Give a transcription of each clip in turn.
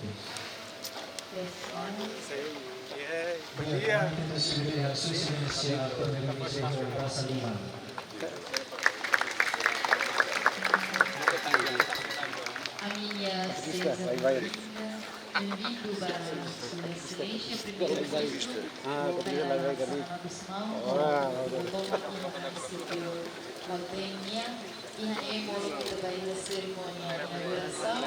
Kita sudah Indonesia Indonesia bahasa lima. A minha sexta-feira, invito para Sua Excelência, primeiro-ministro, voltar à Nacional dos Mãos, o povo aqui no município Valtenha, e a Emolo que vai da cerimônia de inauguração,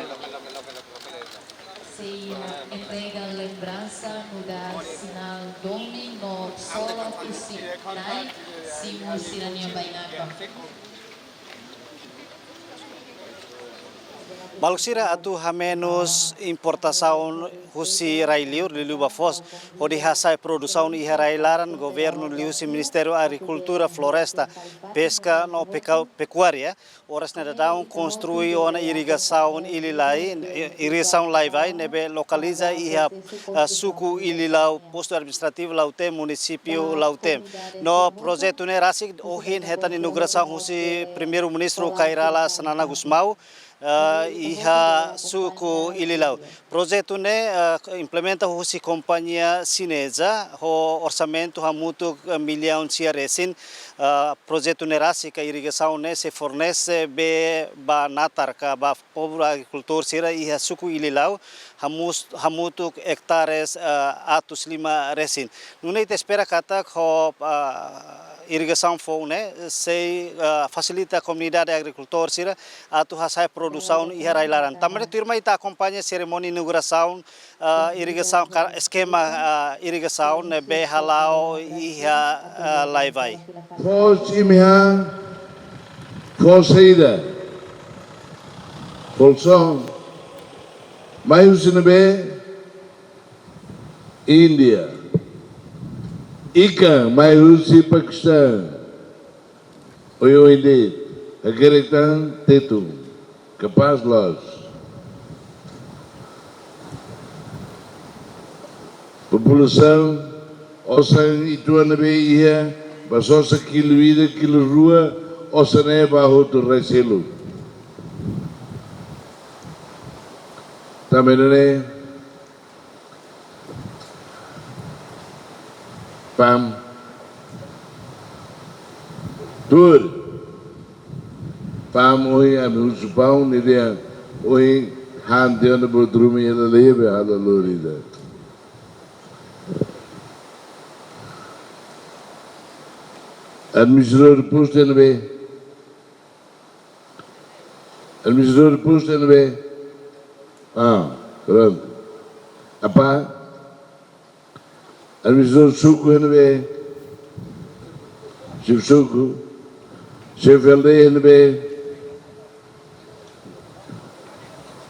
se entrega lembrança no da sinal Domi no solo Kusinai, Simu Sirania Bainaka. Malusira atu hamenus importação husi railiur de Luba Foz, onde hasai produção e railaran governo liusi Ministério Agricultura, Floresta, Pesca no Pecuária, horas na daun construi uma irrigação ililai, irrigação laivai, nebe localiza ia suku ililau posto administrativo lautem município lautem. No projeto ne rasik ohin hetan inauguração husi primeiro-ministro Kairala Sanana Gusmau, iha suku ililau. Projeto ne implementa husi companhia chinesa ho orçamento hamutu milhão de resin. Projeto ne rasi ka irrigação ne se fornece be ba natar ka ba povo agricultor sira iha suku ililau hamutu hectares atus lima resin. Nune te espera kata ho irrigação foi se facilita a comunidade agricultor sira atu hasai produção e railaran. Também tu irmã está acompanha a cerimônia de inauguração irrigação esquema irrigação be halau e laivai. Foz imha Foz saída Bolsão mais usinabe Índia Ikan mai Rusi Pakistan Oyo Indit Agaritan Tetum Kapaz Los população Osan itu nabe ia basosa kilo ida kilo rua osane bahu tu reselu também pam tur pam oi anu supau ni dia oi han dia na bodrumi ela lebe hala lorida administrador de posto NB pronto apa administrador suku NB chief suku chief LD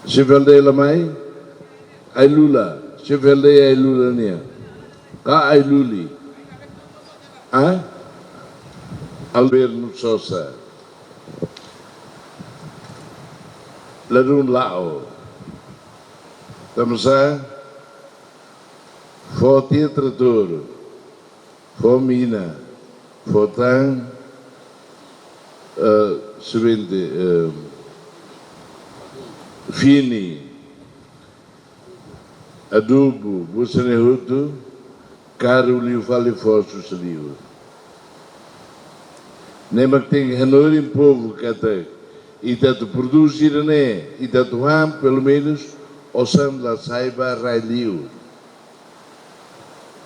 chief LD lamai Ailula chief LD Ailula nia ka Ailuli Alberto Sosa Ladun Lao Tamsa Forte Trator Formina Fortan Subente Fini Adubo Busanehutu Carulio Falifosso Saliu Nemak tem hanori povo kata ita tu produzir ne ita tu ham pelo menos osam la saiba railiu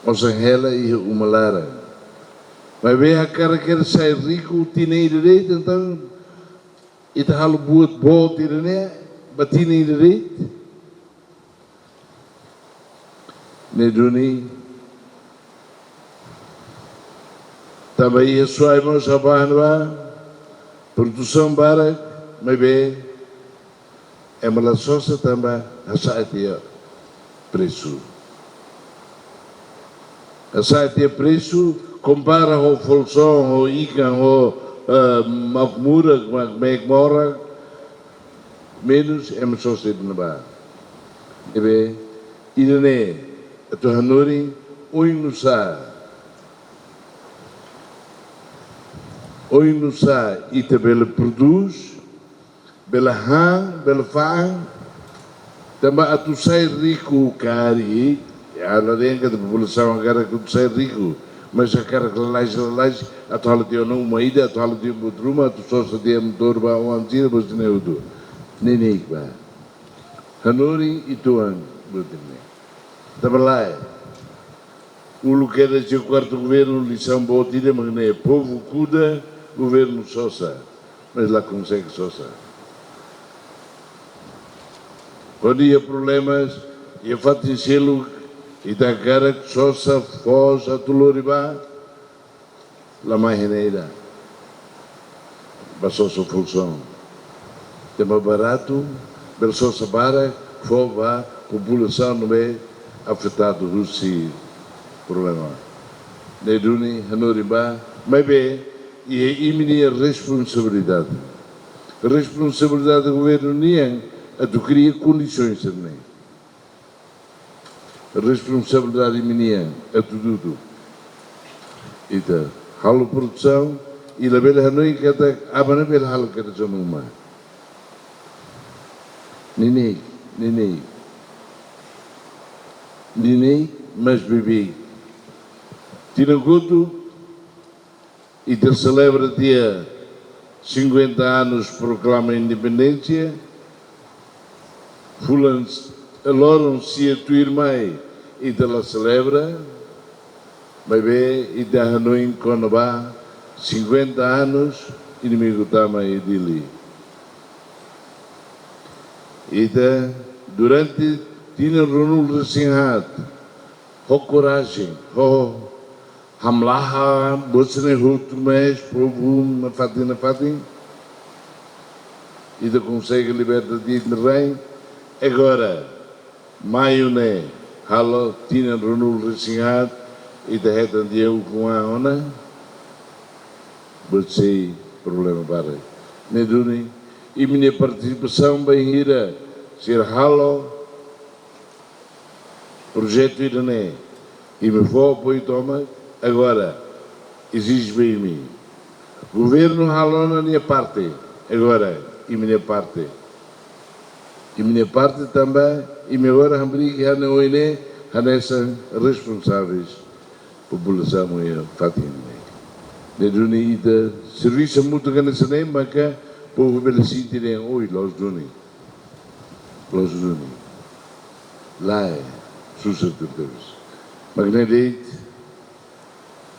osam hela e umalara mas vê a cara que sai rico tinei direito então ita halu buat bot ne batini direito ne duni também suai mo sabanwa produção barak maybe emalasosa tambah hasatia preço preço compara ho folson ho ikan ho makmura mekmora menos emalasosa naba ebe idane tu hanuri Oinusa ita bela produz, bela han, bela fang, Também a tu sai rico, cari, a larenga da população agora que tu sai rico, mas a cara que laje, a tu hala teu não uma ida, a tu hala teu botruma, a tu só se tem motor ba um antira, mas não é o tu. Nem ba. Hanori e tuan, botruma. Também lá o lugar de seu quarto governo lição botida, mas não é povo cuida, governo sosa, mas lá consegue sosa. Quando há problemas, e a faticelo e da cara que sosa foz a tuloriba, lá mais neira, passou sua função. Tema barato, versou sabara, fova, população não é afetada do si problema. Neduni hanoriba, mas bem, e é iminente responsabilidade. Responsabilidade do governo nem a tu cria condições também. Responsabilidade minha a tudo. Então, halo produção e a bela hanoi kata abana bela halo kata jamuma. Nini, mas bebi. Tiragoto e te celebra dia 50 anos proclama a independência. Fulan aloram-se a tua irmã e te la celebra. Bebê e da Hanoi Conabá 50 anos inimigo tama e dili. E durante tinha Ronul Resinhat, ho coragem, ho hamlaha, bosne hutu mais, provo na fatin, e consegue libertar de rei. Agora, maio né, halo tinha Ronul Resinhat, e da reta de eu com a ona, bosne problema para Neduni. E minha participação bem ira, ser halo, projeto Irané, e me vou apoio toma, agora, exige bem mim. Governo halo na minha parte, agora, e minha parte. E minha parte também, e me agora hambrique hana oine, hana essa responsáveis, população e fatinha. Neduni ida, serviço muito grande se nem, mas povo belasiti nem oi los duni lá é sucessores magnetite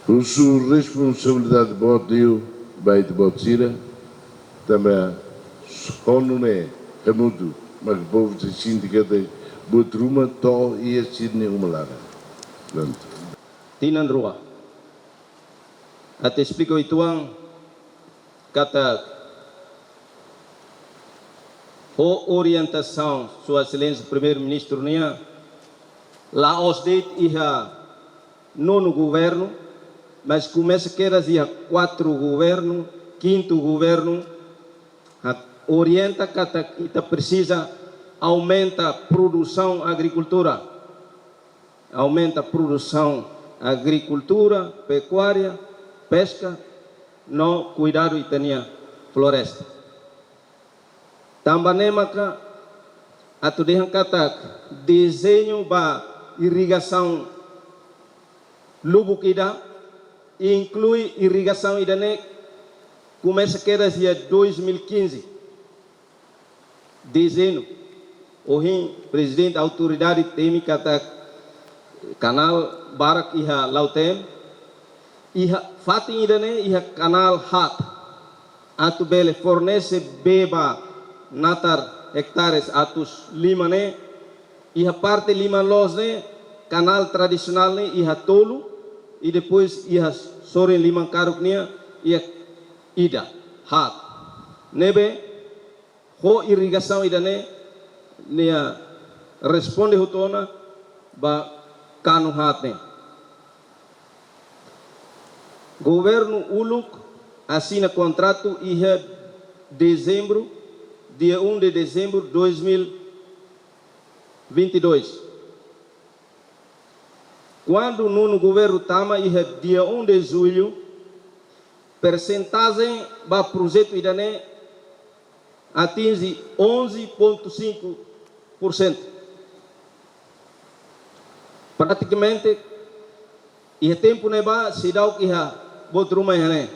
o sua responsabilidade bot deu vai de bot sira também só não é muito mas o povo se sindica de botruma to e assim nenhuma lara Tinan rua até explico ituang kata a orientação, Sua Excelência Primeiro-Ministro, lá os deit ia nono governo, mas começa que era ia 4 governo, 5º governo, orienta que precisa aumenta produção agricultura, pecuária, pesca, no cuidado e tinha floresta. Também maka atu dehan katak desenho ba irrigação lubuk ida inclui irrigação idane começa que era dia 2015 desenho o presidente da autoridade temi katak canal barak iha lautem iha fatin idane iha canal hat atu bele fornece beba natar hectares atus 5 ne iha parte 5 los ne canal tradicional ne iha tolu e depois iha sore 5 karuk nia iha ida hat nebe ho irrigação ida ne nia responde hutona ba kanu hat ne governo uluk assina contrato iha dezembro dia 1 de dezembro de 2022. Quando no governo Tama, dia 1 de julho, percentagem do projeto Idané atinge 11,5%. praticamente iha tempo neba sidau iha bot rumah ihane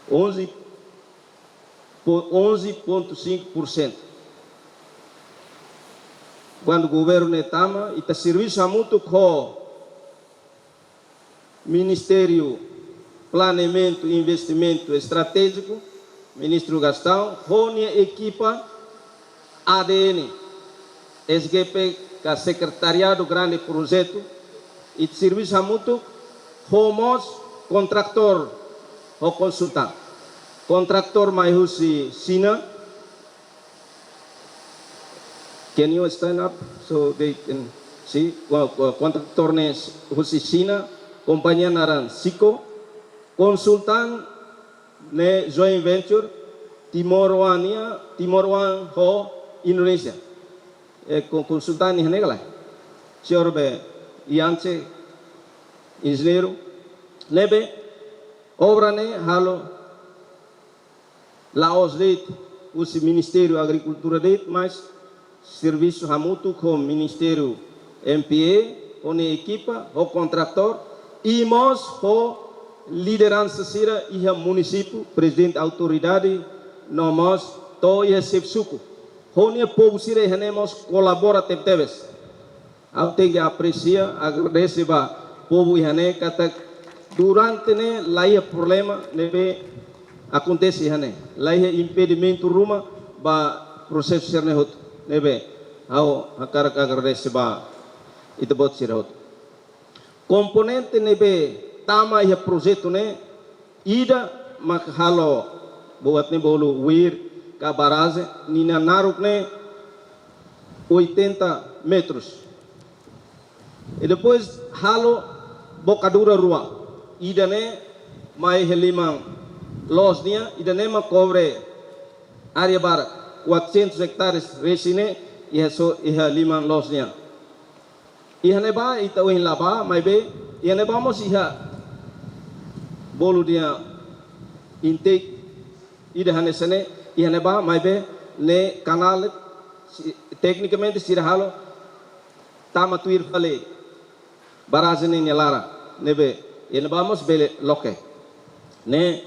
11,5%. Quando o governo netama ita serviço muito com Ministério Planeamento e Investimento Estratégico, Ministro Gastão, Rony equipa ADN, SGP, que é Secretariado Grande Projeto, e serviço muito homos contractor ou consultante. Contractor mais husi Sina. Can you stand up so they can see? Contractor ne husi Sina, companhia naran Siko, konsultan ne joint venture Timor One ho Indonesia. Konsultan ni hanegala. Siorbe Iance engenheiro nebe obra ne halo Laos deit usi Ministério Agricultura deit mas serviço hamutu com Ministério MPA one equipa o contractor e mos ho liderança sira iha município presidente autoridade nomos to iha sepsuku honia povo sira hanemos colabora tepteves au tenho que aprecia agradece ba povo ihane kata durante ne laia problema nebe acontece ihane laia impedimento ruma ba processo serne hot nebe au hakar agradece ba itu bot sira hot componente nebe tama ia projeto ne ida makhalo buat ne bolu wir ka baraze nina naruk ne 80 metros. E depois halo bocadura rua ida ne mai helimang los nia ida ne ma cobre área barak 400 hectares resine iha so iha limang los nia iha ne ba ita uin laba mai be iha ne vamos iha bolu dia intake ida hane sene iha ne ba mai be ne canal tecnicamente sira halo tama tuir fale barazene nyelara nebe ene vamos bele loke ne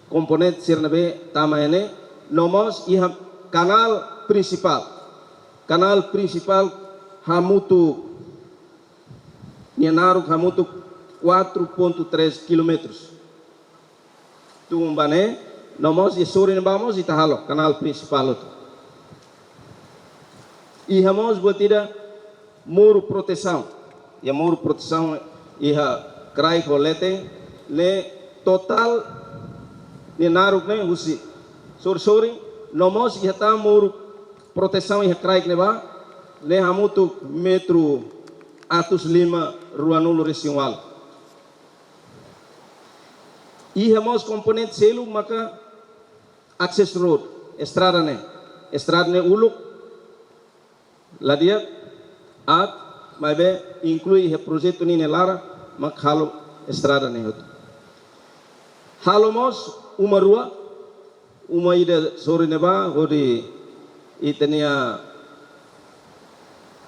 componente sir nebe tama ene nomos iha canal principal hamutu Nianaru hamutu 4.3 kilometros tumbane nomos isuri ne vamos itahalo canal principal itu ihamos botida muro proteção e muro proteção iha crai colete ne total ne naruk ne usi sori nomos iha ta muro proteção iha crai ne ba ne hamutu metro atus 5 ruanulu residual ihamos componente selu maka access road estrada ne uluk ladia at mabe inclui he projeto ni nelara mak halo estrada ne hot halomos uma ida sore neba hodi itenia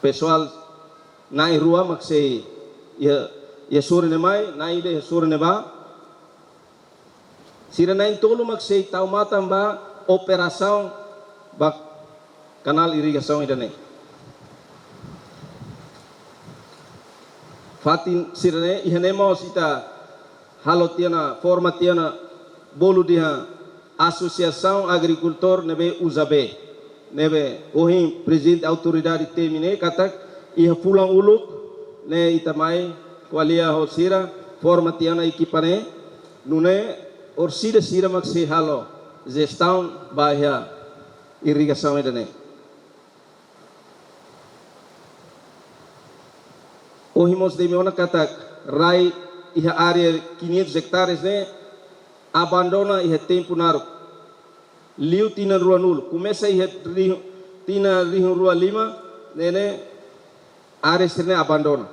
pessoal nai rua mak sei ya sore ne mai nai de sore neba sira nai tolo mak sei tau matam ba operação ba canal irrigação idane fatin sirene ihane mos ita halotiana formatiana bolu dia associação agricultor nebe usabe nebe ohin presidente autoridade temine katak iha pulang uluk ne itamai kwalia hosira formatiana equipane nune orsida sira maksi halo gestão bahia irrigação idane ohimos de meona katak rai iha área 500 hectares ne abandona iha tempo naru liu tina rua nul começa iha tina rihu rua lima nene área serne abandona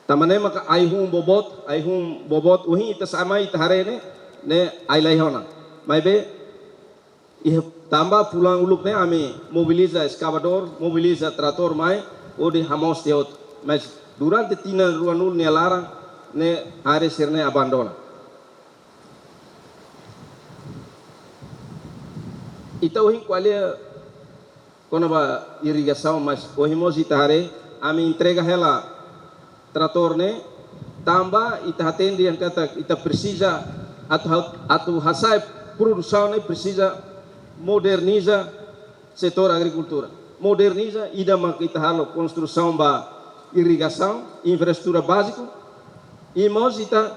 tamane maka aihum bobot uhi ita sama ita hare ne ailai hona mai be iha tamba pulang uluk ne ami mobiliza excavador mobiliza trator mai odi hamos teot, mas durante tina ruanul ne larang ne are serne abandona. Ita ohin qualia quando ba irrigação, mas ohimos itare ami entrega ela trator ne tamba ita atende yang kata ita precisa atu hasai produção ne precisa moderniza setor agricultura. Moderniza ida mak ita halo construção ba irrigação, infraestrutura básica. E mos ita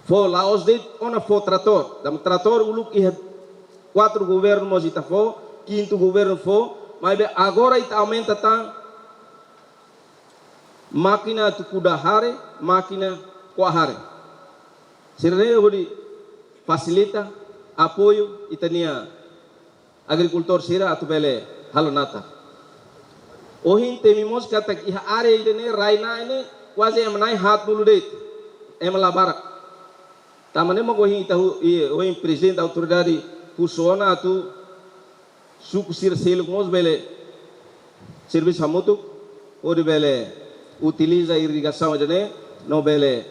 fo laos de ona fo trator, dam trator uluk iha 4 governo mos ita fo, 5º governo fo, mas agora ita aumenta tan máquina tu kuda hare, máquina kwa hare. Sirene hodi facilita apoio itania agricultor sira atu bele halonata. Ohin temimos kata iha are idene raina ini quase emnai hat dulu det emla barak. Tamane mo gohin itahu ohin presidente da autoridade pusona atu suku sir seluk mos bele serviço hamutu odi bele utiliza irrigação idene no bele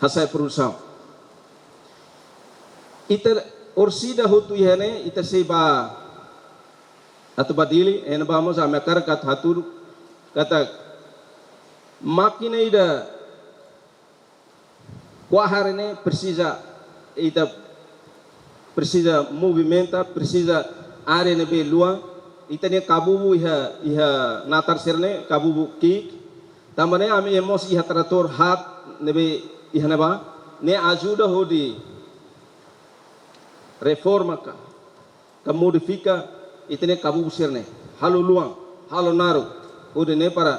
hasai produção. Ita orsida hutu ihane ita seba atau badili en vamos a makar kat hatur kata máquina ida quaharne precisa ita precisa movimenta precisa área nebe lua ita ne kabubu iha natar serne kabubu ki tamane ami emos iha trator hat nebe ihane ba ne ajuda hodi reforma ka modifica itene kabu sirne halo luang halo naru ude ne para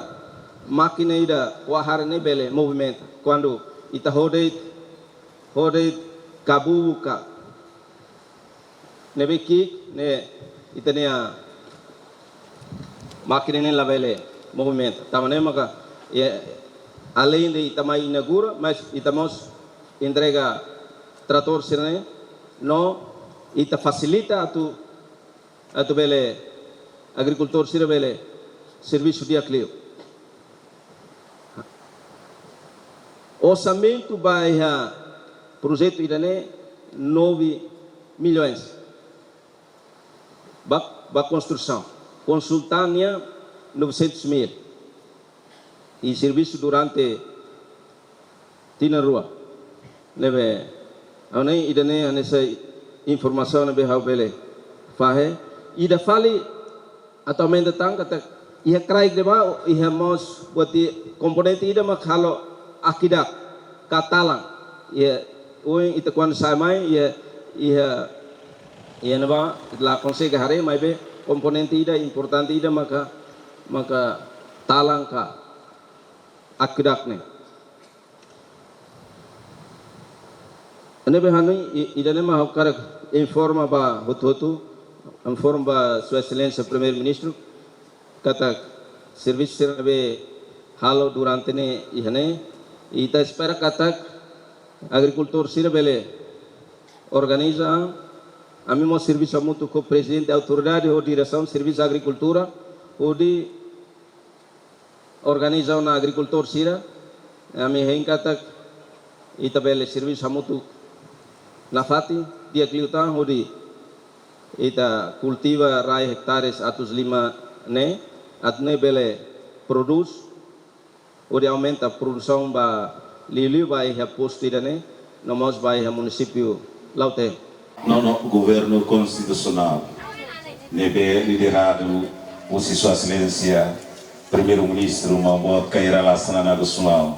máquina ida waharne bele movimento quando ita hode kabu ka nebe ki ne itene a máquina ne la bele movimento tamane maka além de itamai inaugura mas itamos entrega trator sirne no ita facilita atu bele agricultor sira bele serviço dia clio. Orçamento baia projeto idane 9 milhões. Ba construção. Consultânia 900 mil. E serviço durante tina rua. Nebe Aunai idane anesa informação nebe hau bele fahe ida fali atau main datang kata iha kraik deba iha mos buati komponente ida mak halo akidak katalang ya oi ita kwan samai ya iha neba la consegue hare mai be komponente ida importante ida maka talang ka akidak ne Nebe hanui idane ma hokar informa ba hutu informa ba Sua Excelência Primeiro Ministro kata serviço serve halo durante ne ihane ita espera kata agricultor sirvele organiza amimo serviço muito com presidente da autoridade ou direção serviço agricultura ou de organiza na agricultor sira ami hein kata ita bele serviço muito Nafati dia kliuta hodi ita cultiva rai hectares atus 5 ne atne bele produz hodi aumenta produção ba liliu ba iha posto idane nomos ba iha município Laute. No governo constitucional nebe liderado por Sua Excelência Primeiro-Ministro Mahmud Khairul Hassan Gusmao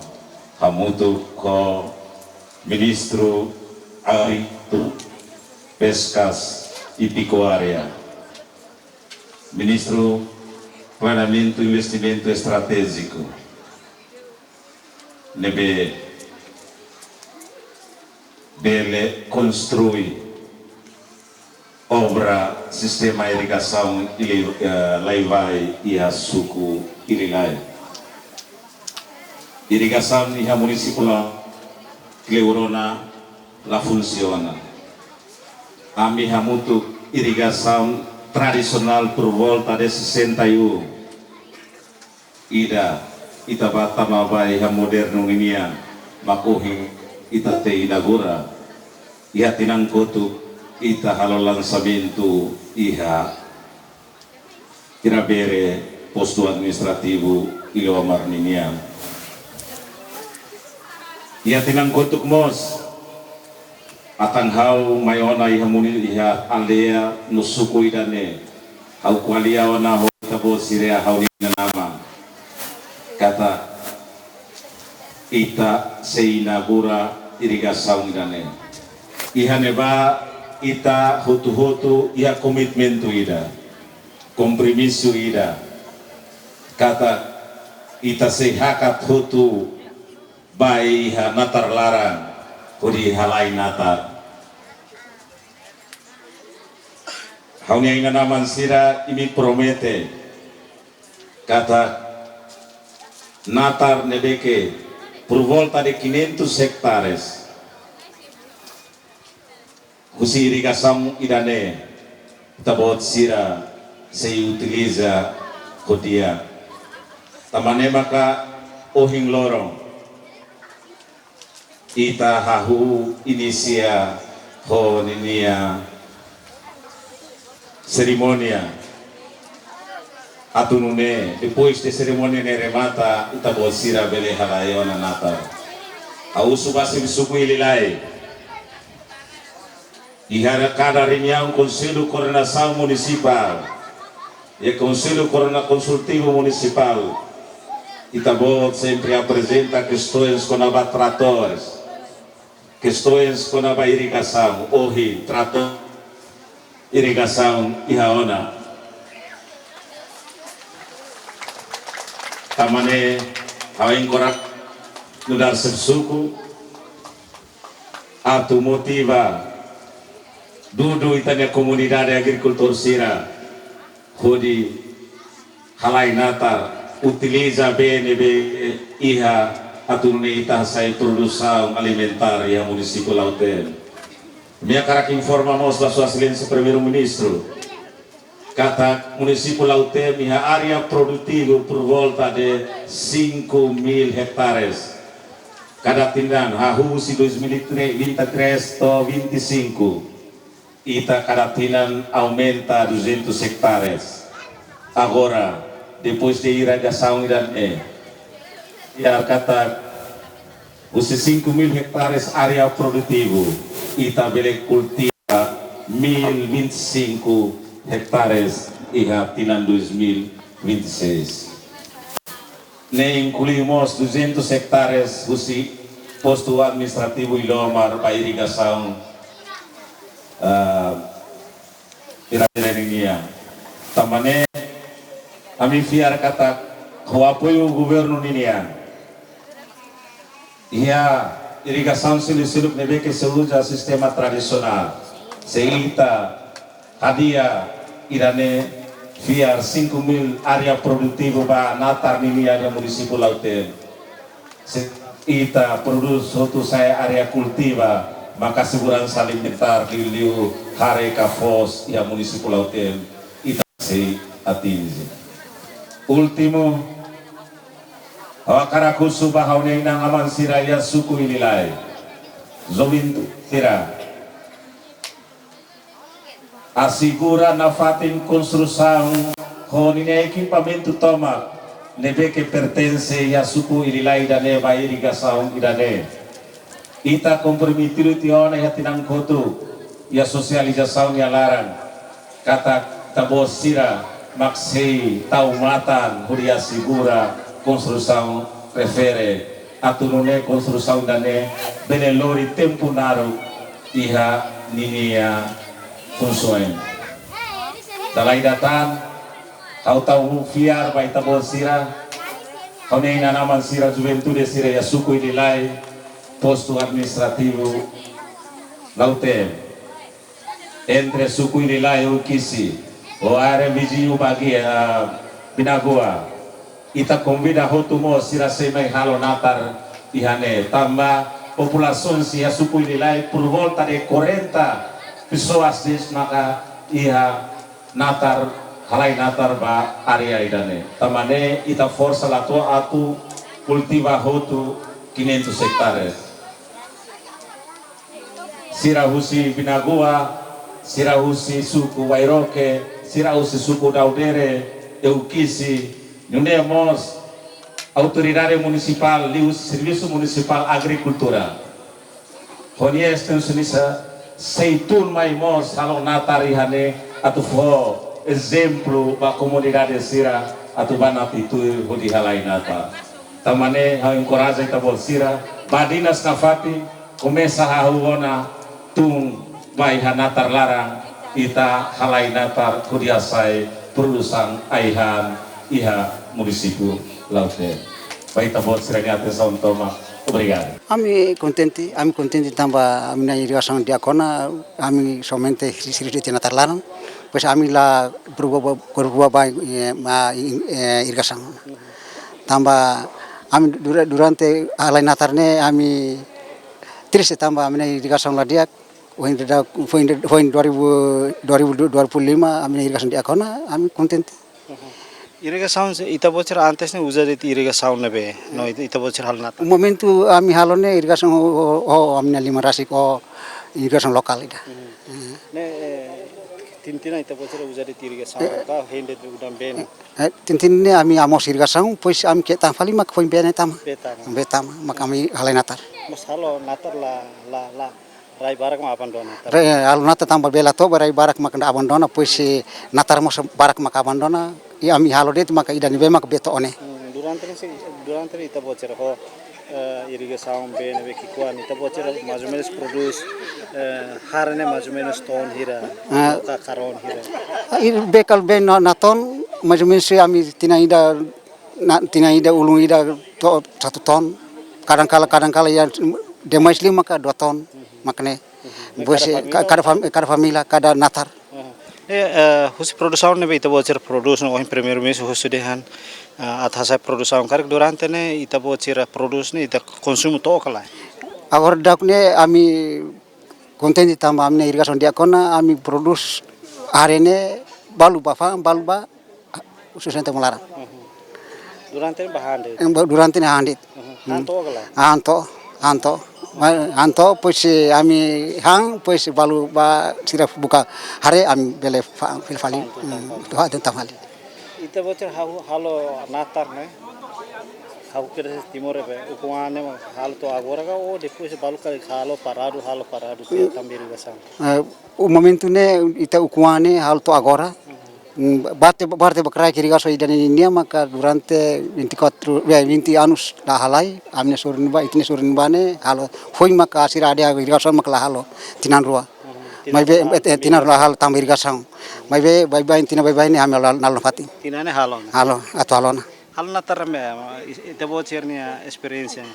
hamutu ko ministro Agricultura, Pescas e Pecuária, Ministro Planeamento e Investimento Estratégico, nebe bele construir obra sistema irrigação laivai e a suco irilai. Irrigação e a municipal Cleurona la funciona. Ami hamutu irrigação tradisional por volta de 61. Ida ita bata mabai ha moderno inia makuhing ita te inagura iha tinangkotu ita halo lançamento iha tirabere posto administrativo Ilomar ninia iha tinangkotu mos atanghau mayona iha munil iha aldea nusuku idane hau kualia wana ho tabo sirea hau nama kata ita seinagura irigasaun idane ihane ba ita hutu-hutu ia komitmen tu ida kompromisu ida kata ita sehakat hutu bai iha natar larang kodi halai natar haunya inga naman sira imi promete kata natar nebeke por volta de 500 hectares husi irrigação idane tabot sira se utiliza kodia tamane maka ohing lorong ita hahu inicia ho ninia cerimônia atunune depois de cerimônia ne remata ita bosira bele halayona nata au subasi bisuku ililai ihara cada reunião conselho coordenação municipal e conselho coordenação consultivo municipal ita bot sempre apresenta questões com aba tratores questões com aba irrigação ohi trator irrigação ihaona tamane hawain korak nudar sebsuku atu motiva dudu itanya komunidade agricultor sira hodi halai natar utiliza BNB iha atunune ita sai produção alimentar ya município Lauter minha cara que informamos da sua excelência primeiro-ministro kata município Lauter minha área produtiva por volta de 5.000 hectares cada tindan hahu si 2023 to 25 ita cada tindan aumenta 200 hectares agora depois de irrigação dan ya kata os 5.000 hectares área produtiva ita bele cultiva 1.025 hectares iha tinan 2026 ne incluímos 200 hectares usi posto administrativo Ilomar para irrigação iraniania tamane kami fiar kata o apoio governo ninia ia irrigação silu-silu nebe que se usa sistema tradicional seita hadia irane fiar 5.000 área produtiva ba natar nini área município Lauter ita produz outro saya área cultiva maka segurança alimentar liu hare kafos ya município Lauter ita se atinge último awakaraku subahaune nang aman siraya suku ililai zomin tira assegura na fatin construção com equipamento toma nebe que pertence a suku ililai dane ba irrigação idane ita comprometido tiona ya tinang kotu ya socialização ya larang kata tabosira maksei taumatan huria segura construção refere atunune construção dane benelori tempo naru iha ninia funsuan dalai datan kau tahu fiar baita sira kau nena naman sira juventude sira ya suku ililai posto administrativo Lauter entre suku ililai ukisi o are vizinho bagia Binagua ita convida hotu mo sira semai halo natar ihane tambah população si ya suku ililai por volta de 40 pessoas maka iha natar halai natar ba area idane tamane ita força lato atu cultiva hotu 500 hectares sirahusi binagua sirahusi suku wairoke sirahusi suku daudere eukisi nunemos autoridade municipal lius serviço municipal agricultura honie extensionista seitun mai mos halong natari hane atu fo exemplo ba comunidade sira atu banati tu hodi halai nata tamane ha encoraja ita bol sira badinas nafati começa a huona tung bai hanatar larang ita halai natar kudiasai produsan aihan iha município Laute bai ita bol sira ni atenção toma. Obrigado. Ami contente tamba ami na irrigação de Acona, ami somente siriti na Tarlaran, pois ami la berubah ma irrigação. Tamba ami durante alai natarne ami triste tamba ami na irrigação la dia, foi em 2005 ami na irrigação de Acona, ami contente. Irrigação ita bocor antes ne usa de irrigação nebe no ita bocor hal nata. Momento ami halone irrigação ami na lima rasik irrigação lokal ida. Ne tintina ita bocor usa de irrigação ka hende udam ben. Tintinne ami amos irrigação pois ami ke tafali mak foi ben tama. Betama mak ami halai natar. Mas halo natar la rai barak ma abandona. Halo natar tamba bela to rai barak mak abandona pois natar mos barak mak abandona. Ami halo det maka idani be mak beto one. Durante ita bocor ho irrigação ben be kikuan ita bocor mais ou menos produz harne mais ou menos ton hira ka karon hira. Ir bekal ben naton mais ou menos ami tina ida ulung ida to 1 ton. Kadang-kala ya demais 5 ka 2 ton makne. Bos kada família kada natar. Husi produção ne ita bocor produz no primeiro mês husi dehan athasa produção karik durante ne ita bocor produz ne ita consumo to kala. Agora dakne ami contente tamba ami irrigação de Acona ami produz arene balu ba susente mulara. Durante bahande. Durante ne handit. Anto kala. Anto pois ami hang pois balu ba sira buka hare ami bele fali to ha tamali. Ita bocor halo natar ne hau kira timore be ukuane halo to agora ga o depois balu ka halo parado tia também irrigação. O momento ne ita ukuane halo to agora bate bakrai irrigação idani nia maka durante 20 anos la halai amne surin bane halo foi maka sira ada irrigação maka halo tinan rua mai be tinan rua halo tambah irrigação mai be bye tina bye ni amel nalon fati Tinane halo atau halona hal natar me ita bocor ni experiência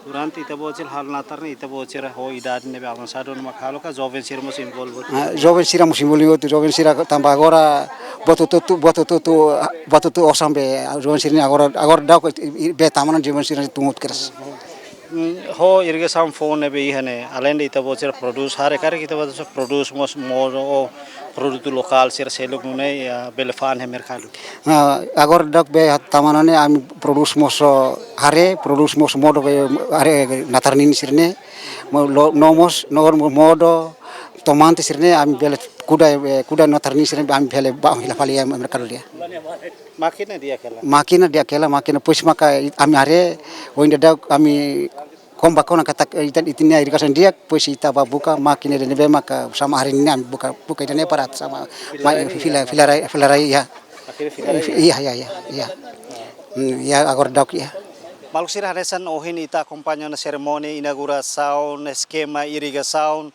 durante ita bocor hal natar ni ita bocor ho idade ne be avançado no halo ka jovem sira mos involve jovem sira mos involve jovem sira tambah agora boto tu osambe jovem sira agora dak be tamanan jovem sira tungut keras. Ho irrigação phone be ihane além de ita bocor produz hare kare kita bocor produz mos modo produto lokal sira seluk nune belefan he mercado. Agora dak be tamanane ami produz mos hare produz mos modo hare natarnin sirne nomos modo tomante sirne ami bele kuda natarnin sirne ami bele ba hila fali mercado dia. Makina dia kela makina pois maka ami hare oinda dak ami kombakona kata itinnya irrigação dia pois ita buka makina de nebe maka sama hari ini ami buka idane parat sama filarai ya. Iya agora dak ya. Maluksir haresan ohin ita acompanha na cerimônia inauguração esquema irrigação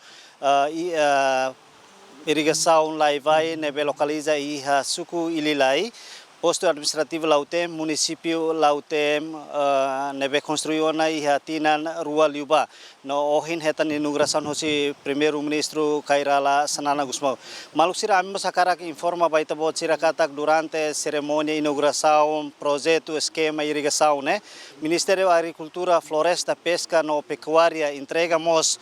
lá vai nebe localiza iha suku Ililai posto administrativo Lautem município Lautem nebe construiu na iha tinan rua liuba no ohin hetan inauguração hosi primeiro ministro Kairala Sanana Gusmao. Maluk sira ami masakarak informa baita bot sira katak durante cerimônia inauguração projeto esquema irrigação, né? Ministério da Agricultura, Floresta, Pesca no Pecuária entregamos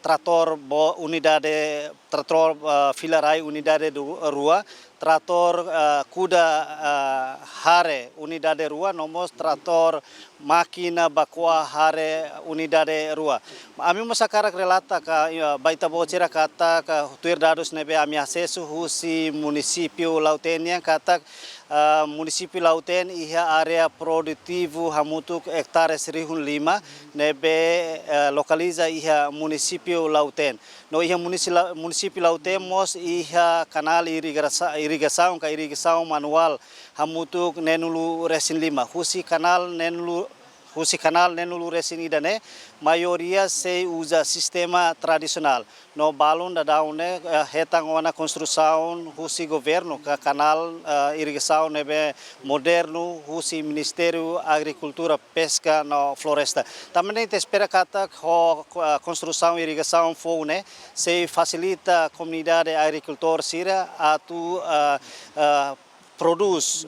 trator unidade trator filarai unidade rua, trator kuda hare unidade rua, nomos trator máquina bakua hare unidade rua. Ami masakarak relata ka baita bocera kata ka tuir dados nebe ami acesso husi município Lautenia kata município Lauten iha area produtivo hamutuk hectares 1.500 nebe localiza iha município Lauten. No iha município Lauten mos iha canal irrigação manual hamutuk nenulu resin 5 husi canal nenulu resin idane maioria se usa sistema tradicional no balon da daune hetang wana construção husi governo ka canal irrigação nebe moderno husi Ministério Agricultura Pesca no Floresta também te espera kata construção irrigação fo né se facilita a comunidade agricultor sira atu produz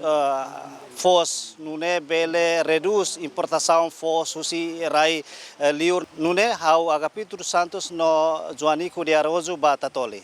fos nune bele reduz importação fos husi rai liur nune hau agapitur Santos no Joanico de Arrozo Batatoli.